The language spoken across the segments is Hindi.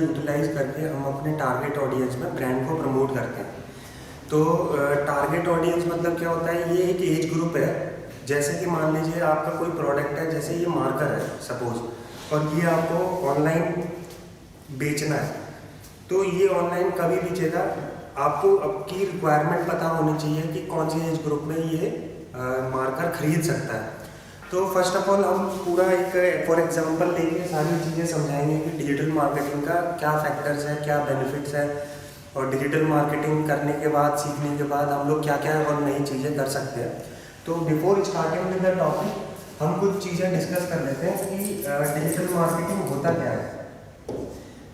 यूटिलाइज करके हम अपने टारगेट ऑडियंस में ब्रांड को प्रमोट करते हैं। तो टारगेट ऑडियंस मतलब क्या होता है, ये एक एज ग्रुप है। जैसे कि मान लीजिए आपका कोई प्रोडक्ट है, जैसे ये मार्कर है सपोज, और ये आपको ऑनलाइन बेचना है, तो ये ऑनलाइन कभी बेचेगा। आपको आपकी रिक्वायरमेंट पता होनी चाहिए कि कौन सी एज ग्रुप में ये मार्कर खरीद सकता है। तो फर्स्ट ऑफ ऑल हम पूरा एक फॉर एग्जांपल लेके सारी चीज़ें समझाएंगे कि डिजिटल मार्केटिंग का क्या फैक्टर्स है, क्या बेनिफिट्स है, और डिजिटल मार्केटिंग करने के बाद, सीखने के बाद हम लोग क्या क्या और नई चीज़ें कर सकते हैं। तो before starting with the topic हम कुछ चीज़ें डिस्कस कर लेते हैं कि डिजिटल मार्केटिंग होता क्या है।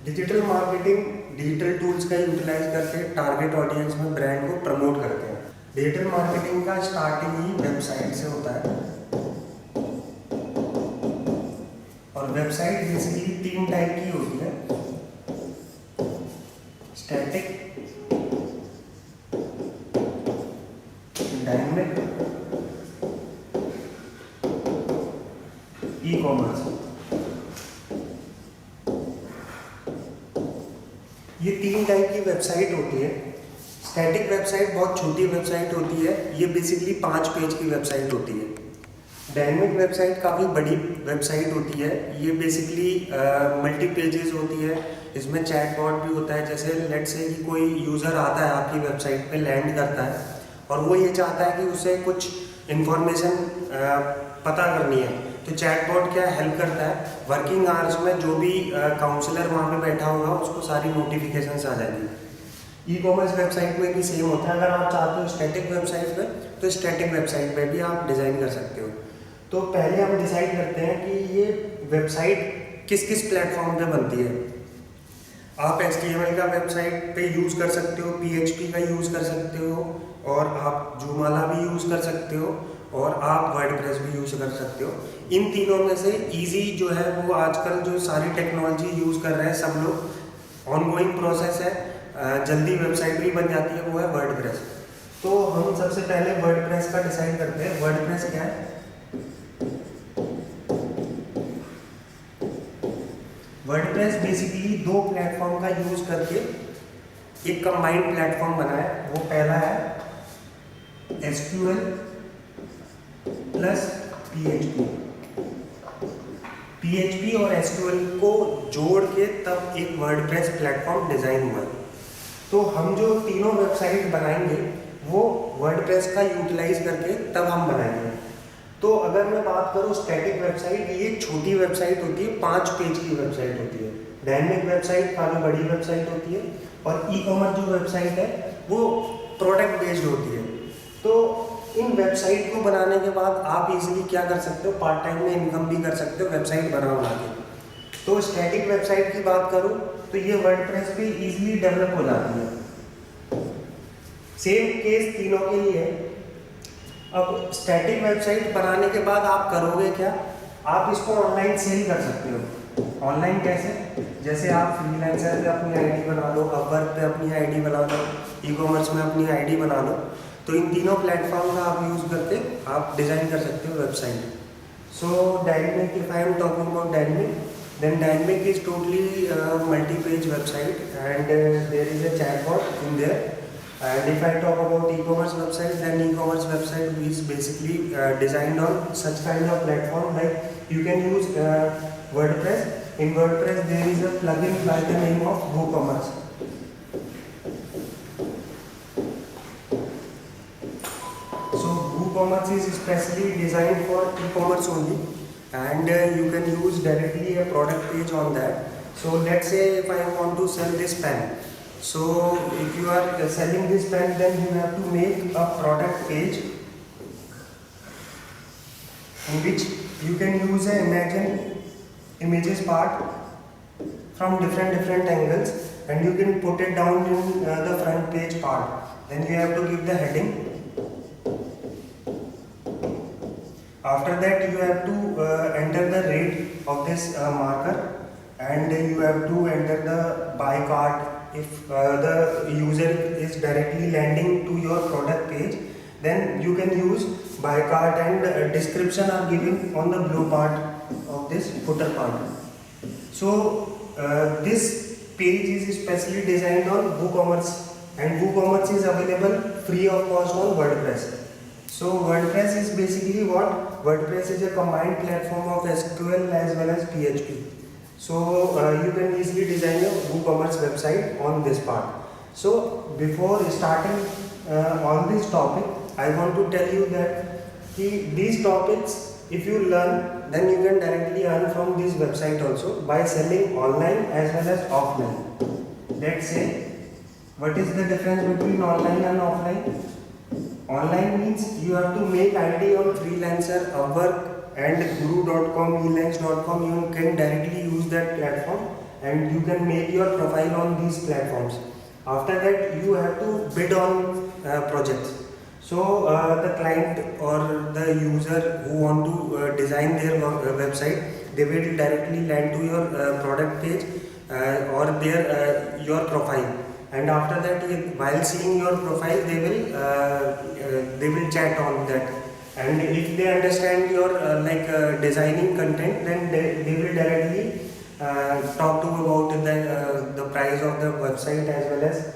डिजिटल मार्केटिंग डिजिटल टूल्स का यूटिलाइज करके टारगेट ऑडियंस में ब्रांड को प्रमोट करते हैं। डिजिटल मार्केटिंग का स्टार्टिंग ही वेबसाइट से होता है, और वेबसाइट बेसिकली 3 टाइप की होती है, स्टैटिक, डायनेमिक, ई कॉमर्स। ये 3 टाइप की वेबसाइट होती है। स्टैटिक वेबसाइट बहुत छोटी वेबसाइट होती है, ये बेसिकली 5 पेज की वेबसाइट होती है। डायनेमिक वेबसाइट काफ़ी बड़ी वेबसाइट होती है, ये बेसिकली मल्टी पेजेस होती है, इसमें चैट बॉट भी होता है। जैसे लेट्स से कि कोई यूज़र आता है आपकी वेबसाइट पे, लैंड करता है और वो ये चाहता है कि उसे कुछ इन्फॉर्मेशन पता करनी है, तो चैट बॉट क्या हेल्प करता है, वर्किंग आवर्स में जो भी काउंसलर वहाँ पे बैठा होगा उसको सारी नोटिफिकेशंस आ जाएगी। ई कॉमर्स वेबसाइट में भी सेम होता है। अगर आप चाहते हो स्टैटिक वेबसाइट पे, तो स्टैटिक वेबसाइट पे भी आप डिज़ाइन कर सकते हो। तो पहले हम डिसाइड करते हैं कि ये वेबसाइट किस किस प्लेटफॉर्म पे बनती है। आप HTML का वेबसाइट पे यूज़ कर सकते हो, PHP का यूज़ कर सकते हो, और आप जूमाला भी यूज़ कर सकते हो, और आप वर्डप्रेस भी यूज़ कर सकते हो। इन तीनों में से इजी जो है वो आजकल जो सारी टेक्नोलॉजी यूज़ कर रहे हैं सब लोग, ऑनगोइंग प्रोसेस है, जल्दी वेबसाइट भी बन जाती है, वो है वर्डप्रेस। तो हम सबसे पहले वर्डप्रेस का डिसाइड करते हैं। वर्डप्रेस क्या है? वर्डप्रेस बेसिकली 2 प्लेटफॉर्म का यूज़ करके एक कंबाइंड प्लेटफॉर्म बना है। वो पहला है SQL प्लस PHP। PHP और SQL को जोड़ के तब एक वर्डप्रेस प्लेटफॉर्म डिज़ाइन हुआ। तो हम जो तीनों वेबसाइट बनाएंगे वो वर्डप्रेस का यूटिलाइज करके तब हम बनाएंगे। तो अगर मैं बात करूँ स्टैटिक वेबसाइट, ये छोटी वेबसाइट होती है, 5 पेज की वेबसाइट होती है। डायनेमिक वेबसाइट काफ़ी बड़ी वेबसाइट होती है, और ई कॉमर्स जो वेबसाइट है वो प्रोडक्ट बेस्ड होती है। तो इन वेबसाइट को बनाने के बाद आप इजीली क्या कर सकते हो, पार्ट टाइम में इनकम भी कर सकते हो वेबसाइट बना के। तो स्टैटिक वेबसाइट की बात करूँ तो ये वर्डप्रेस पे इजीली डेवलप हो जाती है। सेम केस तीनों के लिए है। अब स्टैटिक वेबसाइट बनाने के बाद आप करोगे क्या, आप इसको ऑनलाइन सेल कर सकते हो। ऑनलाइन कैसे? जैसे आप फ्रीलांसर पे अपनी आईडी बना लो, अपवर्क पे अपनी आईडी बना लो, ई कॉमर्स में अपनी आईडी बना लो। तो इन तीनों प्लेटफॉर्म का आप यूज़ करके आप डिज़ाइन कर सकते हो website. So dynamic, if I am talking about dynamic, then dynamic is totally multi-page website, and there is a chatbot in there. And if I talk about e-commerce website, then e-commerce website is basically designed on such kind of platform, like you can use WordPress. In WordPress there is a plugin by the name of WooCommerce. So WooCommerce is specially designed for e-commerce only, and you can use directly a product page on that. So let's say if I want to sell this pen, so if you are selling this pen, then you have to make a product page in which you can use a images part from different angles, and you can put it down in the front page part. Then you have to give the heading. After that you have to enter the rate of this marker, and you have to enter the buy cart. If the user is directly landing to your product page, then you can use buy cart, and description are given on the blue part of this footer part. So this page is specially designed on WooCommerce, and WooCommerce is available free of cost on WordPress. So WordPress is basically what? WordPress is a combined platform of SQL as well as PHP. So you can easily design a WooCommerce website on this part. So before starting on this topic, I want to tell you that these topics, if you learn, then you can directly earn from this website also by selling online as well as offline. Let's say, what is the difference between online and offline? Online means you have to make ID on Freelancer, Upwork and Guru.com, Elance.com. You can directly use that platform and you can make your profile on these platforms. After that, you have to bid on projects. So the client or the user who want to design their website, they will directly land to your product page or their your profile. And after that, while seeing your profile, they will chat on that. And if they understand your designing content, then they will directly talk to you about the price of the website as well as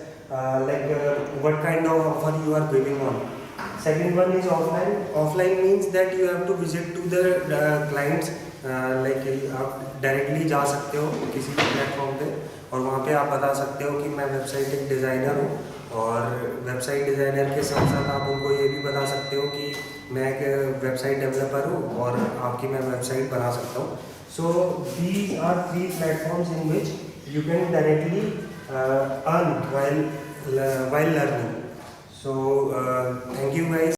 what kind of offer you are giving on. Second one is offline. Offline means that you have to visit to the clients, आप डायरेक्टली जा सकते हो किसी भी प्लेटफॉर्म पे और वहाँ पे आप बता सकते हो कि मैं वेबसाइट एक डिज़ाइनर हूँ और वेबसाइट डिज़ाइनर के साथ साथ आप उनको ये भी बता सकते हो कि मैं एक वेबसाइट डेवलपर हूँ और आपकी मैं वेबसाइट बना सकता हूँ. So these are 3 platforms in which you can directly earn while learning. So thank you guys.